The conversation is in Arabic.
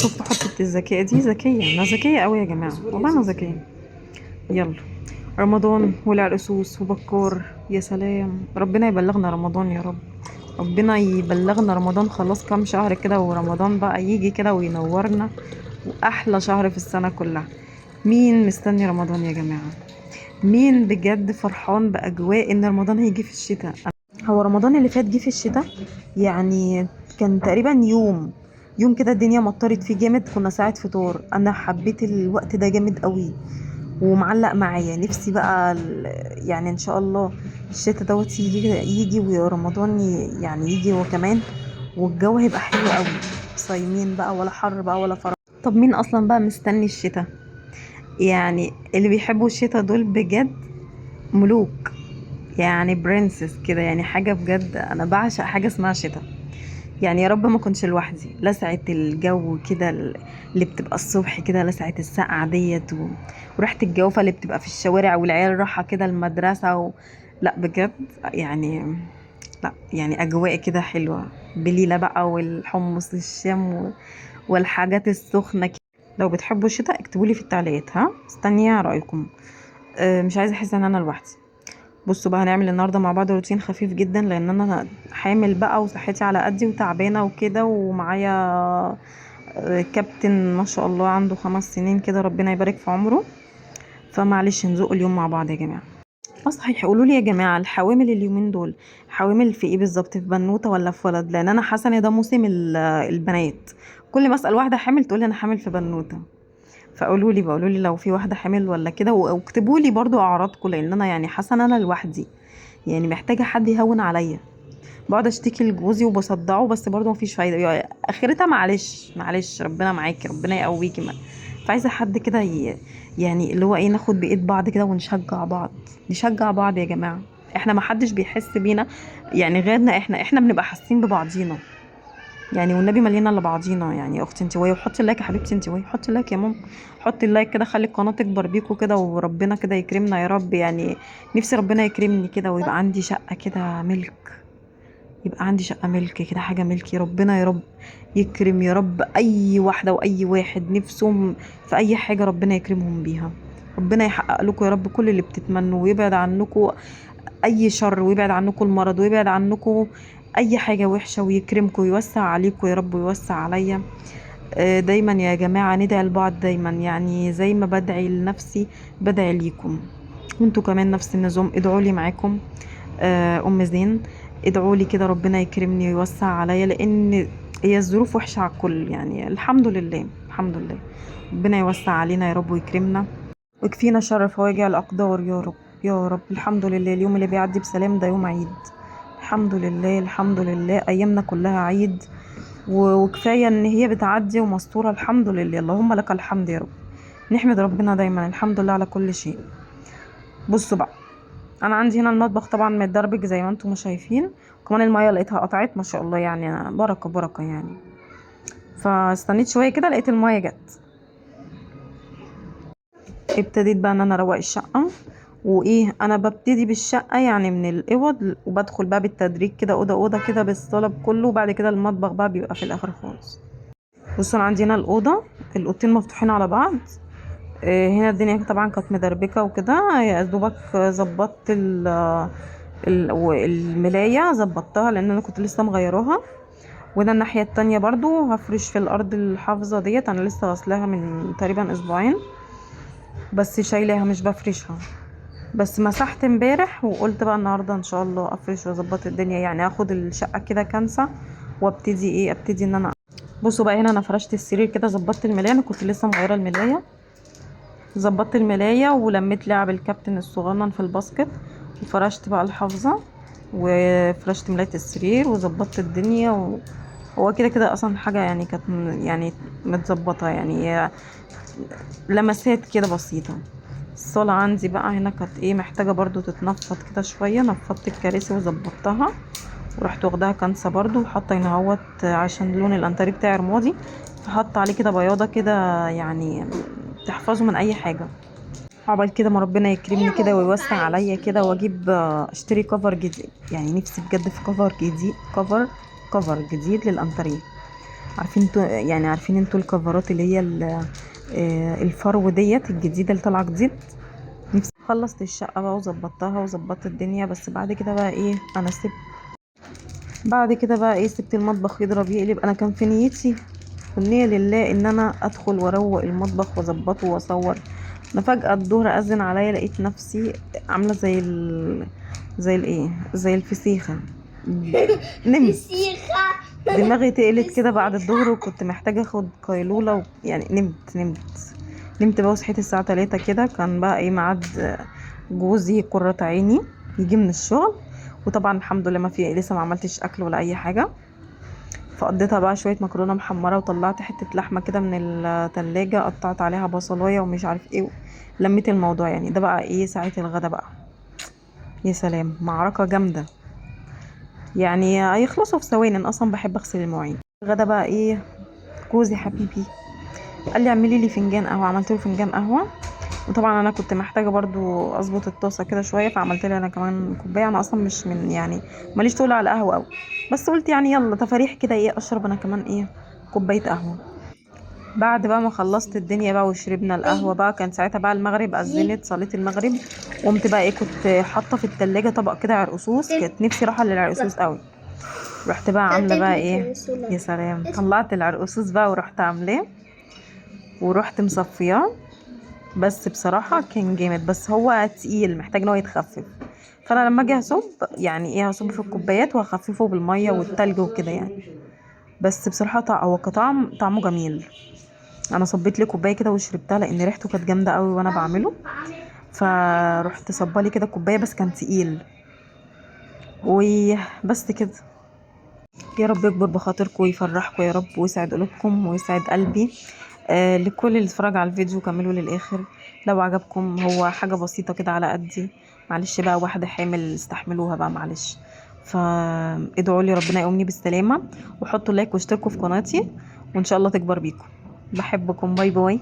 شوف حطة الذكية دي ذكية، انا ذكية قوي يا جماعة، والله انا ذكية. يلا، رمضان والعرقسوس وبكار، يا سلام، ربنا يبلغنا رمضان يا رب. ربنا يبلغنا رمضان، خلاص كام شهر كده ورمضان بقى يجي كده وينورنا، واحلى شهر في السنة كلها. مين مستني رمضان يا جماعة؟ مين بجد فرحان بأجواء ان رمضان هيجي في الشتاء؟ هو رمضان اللي فات جه في الشتاء يعني، كان تقريبا يوم كده الدنيا مطرت فيه جامد، كنا ساعة فطور، انا حبيت الوقت ده جامد قوي ومعلق معايا نفسي بقى يعني ان شاء الله الشتاء دوت يجي ورمضان يعني يجي هو كمان، والجو هيبقى حلو قوي، صايمين بقى ولا حر بقى ولا فرح. طب مين اصلا بقى مستني الشتاء؟ يعني اللي بيحبوا الشتاء دول بجد ملوك، يعني برنسس كده، يعني حاجة بجد، انا بعشق حاجة اسمها شتاء. يعني يا رب ما كنتش لوحدي، لسعة الجو كده اللي بتبقى الصبح كده، لسعة السقعة ديت وريحة الجوفة اللي بتبقى في الشوارع، والعيال رايحة كده المدرسة لا بجد يعني، لا يعني أجواء كده حلوة، بليلة بقى والحمص الشام والحاجات السخنة كده. لو بتحبوا الشتاء اكتبولي في التعليقات، ها استني رأيكم. مش عايزة احس ان انا لوحدي. بصوا بقى، هنعمل النهارده مع بعض روتين خفيف جدا، لان انا حامل بقى وصحتي على قدي وتعبانه وكده، ومعايا كابتن ما شاء الله عنده 5 سنين كده، ربنا يبارك في عمره. فمعلش نزق اليوم مع بعض يا جماعه. صحيح، قولوا لي يا جماعه، الحوامل اليومين دول حوامل في ايه بالظبط؟ في بنوته ولا في ولد؟ لان انا حاسه ان ده موسم البنات. كل ما اسال واحده حامل تقول لي انا حامل في بنوته. فقولوا لي بقى، قولوا لي لو في واحده حامل ولا كده، واكتبوا لي برضو اعراضكم، لان انا يعني حاسه ان انا لوحدي، يعني محتاجة حد يهون عليا. بقعد اشتكي لجوزي وبصدعه، بس برضه مفيش فايدة، يعني اخرتها معلش معلش، ربنا معاكي، ربنا يقويكي فعايزة حد كده يعني اللي هو ايه، ناخد بايد بعض كده ونشجع بعض. نشجع بعض يا جماعة، احنا محدش بيحس بينا يعني غيرنا، احنا بنبقى حاسين ببعضينا يعني، والنبي ملينا الا بعضينا. يعني يا اختي انت وهي، وحطي اللايك يا حبيبتي، انت وهي حطي اللايك يا ماما، حطي اللايك كده، خلي القناه تكبر بيكو كده، وربنا كده يكرمنا يا رب يعني. نفسي ربنا يكرمني كده ويبقى عندي شقه كده ملك، يبقى عندي شقه ملك كده، حاجه ملكي، ربنا يا رب يكرم يا رب اي واحده واي واحد نفسهم في اي حاجه، ربنا يكرمهم بيها. ربنا يحقق لكم يا رب كل اللي بتتمنوا، ويبعد عنكم اي شر، ويبعد عنكم المرض، ويبعد عنكم اي حاجة وحشة، ويكرمكم ويوسع عليكم يا رب ويوسع عليا. دايما يا جماعة ندعي لبعض دايما، يعني زي ما بدعي لنفسي بدعي ليكم، وانتوا كمان نفس النظام، ادعوا لي معاكم. ام زين، ادعوا لي كده ربنا يكرمني ويوسع عليا، لان هي الظروف وحشة على الكل يعني، الحمد لله الحمد لله. ربنا يوسع علينا يا رب ويكرمنا، ويكفينا شر فواجع الأقدار يا رب. يا رب الحمد لله، اليوم اللي بيعدي بسلام ده يوم عيد. الحمد لله الحمد لله، أيامنا كلها عيد، وكفاية إن هي بتعدي ومستورة، الحمد لله، اللهم لك الحمد يا رب. نحمد ربنا دايما، الحمد لله على كل شيء. بصوا بقى، أنا عندي هنا المطبخ طبعا متدربك زي ما انتم ما شايفين، وكمان المية لقيتها قطعت ما شاء الله، يعني بركة بركة يعني. فاستنيت شوية كده لقيت المية جت. ابتديت بقى ان انا اروق الشقة، وايه، انا ببتدي بالشقة يعني من الاوض، وبدخل بقى بالتدريج كده اوضة اوضة كده بالطلب كله، وبعد كده المطبخ بقى بيبقى في الاخر خالص. بصوا انا عندي هنا الاوضة، الاوضتين مفتوحين على بعض. هنا الدنيا طبعا كانت مدربكة وكده، يا دوبك ظبطت الملاية، ظبطتها لان انا كنت لسه مغيراها. وده الناحية التانية برضو هفرش في الارض الحافظة ديت، انا لسه غسلاها من تقريبا اسبوعين، بس شايلاها مش بفرشها. بس مسحت امبارح وقلت بقى النهارده ان شاء الله افرش واظبط الدنيا، يعني اخد الشقه كده كنسه، وابتدي ايه، ابتدي ان انا. بصوا بقى، هنا انا فرشت السرير كده، ظبطت الملايه، انا كنت لسه مغيره الملايه، ظبطت الملايه ولميت لعب الكابتن الصغنن في الباسكت، وفرشت بقى الحافظه، وفرشت ملايه السرير وظبطت الدنيا هو كده كده اصلا حاجه يعني كانت يعني متظبطه يعني، لمسات كده بسيطه. الصالة عندي بقى هنا كانت ايه، محتاجة برضو تتنفض كده شوية، نفضت الكراسي وظبطتها، ورحت واخداها كنسة برضو، وحاطة هنا اهوت عشان لون الانتريه بتاعي رمادي، فحط عليه كده بياضة كده يعني تحفظه من اي حاجة. عقبال كده ما ربنا يكرمني كده ويوسع عليا كده، واجيب اشتري كفر جديد، يعني نفسي بجد في كفر جديد، كفر جديد للانتريه. عارفين انتوا، يعني عارفين انتوا الكفرات اللي هي الفرو ديت الجديده اللي طالعه جديد. نفسي خلصت الشقه بقى وظبطتها وظبطت الدنيا، بس بعد كده بقى ايه، انا سبت بعد كده بقى ايه سبت المطبخ يضرب يقلب. انا كان في نيتي والنية لله ان انا ادخل واروق المطبخ واظبطه واصور. انا فجأة الظهر اذن عليا، لقيت نفسي عاملة زي الايه، زي الفسيخة. نمت. فسيخة. دماغي تقلت كده بعد الظهر، وكنت محتاجة اخد قيلولة يعني نمت بقى، وصحيت الساعة 3 كده. كان بقى ايه ميعاد جوزي قرة عيني يجي من الشغل. وطبعا الحمد لله لسه ما عملتش اكل ولا اي حاجة. فقضيتها بقى شويه مكرونه محمره، وطلعت حته لحمه كده من التلاجة، قطعت عليها بصلايه ومش عارف ايه. لميت الموضوع يعني. ده بقى ايه ساعه الغدا بقى. يا سلام، معركه جامده يعني، هيخلصوا في ثواني. انا اصلا بحب اغسل المواعين. الغدا بقى ايه، جوزي حبيبي قال لي اعملي لي فنجان قهوه. عملت له فنجان قهوه. وطبعا انا كنت محتاجه برضو اظبط الطاسه كده شويه، فعملت لي انا كمان كوبايه. انا اصلا مش من يعني ماليش طول على القهوه قوي، بس قلت يعني يلا تفاريح كده ايه اشرب انا كمان ايه كوبايه قهوه. بعد بقى ما خلصت الدنيا بقى وشربنا القهوة بقى، كان ساعتها بقى المغرب أذنت، صليت المغرب. قمت بقى ايه، كنت حاطة في التلاجة طبق كده عرقسوس، كانت نفسي راحة للعرقسوس قوي. رحت بقى عاملة بقى ايه، يا سلام، طلعت العرقسوس بقى ورحت عاملاه ورحت مصفياه. بس بصراحة كان جامد، بس هو تقيل محتاج ان هو يتخفف. فانا لما اجي هصب يعني ايه، هصب في الكوبايات وهخففه بالمية والتلج وكده يعني. بس بصراحة هو كطعم طعمه جميل. انا صبيت لي كوبايه كده وشربتها، لان ريحته كانت جامده قوي وانا بعمله. فرحت صبالي لي كده كوبايه، بس كان تقيل. وبس كده. يا رب يكبر بخاطركم ويفرحكم يا رب، ويسعد قلوبكم ويسعد قلبي. لكل اللي اتفرج على الفيديو كملوا للاخر. لو عجبكم، هو حاجه بسيطه كده على قدي. معلش بقى، واحده حامل استحملوها بقى معلش. فادعوا لي ربنا يقومني بالسلامه، وحطوا لايك واشتركوا في قناتي، وان شاء الله تكبر بيكم. بحبكم، باي باي.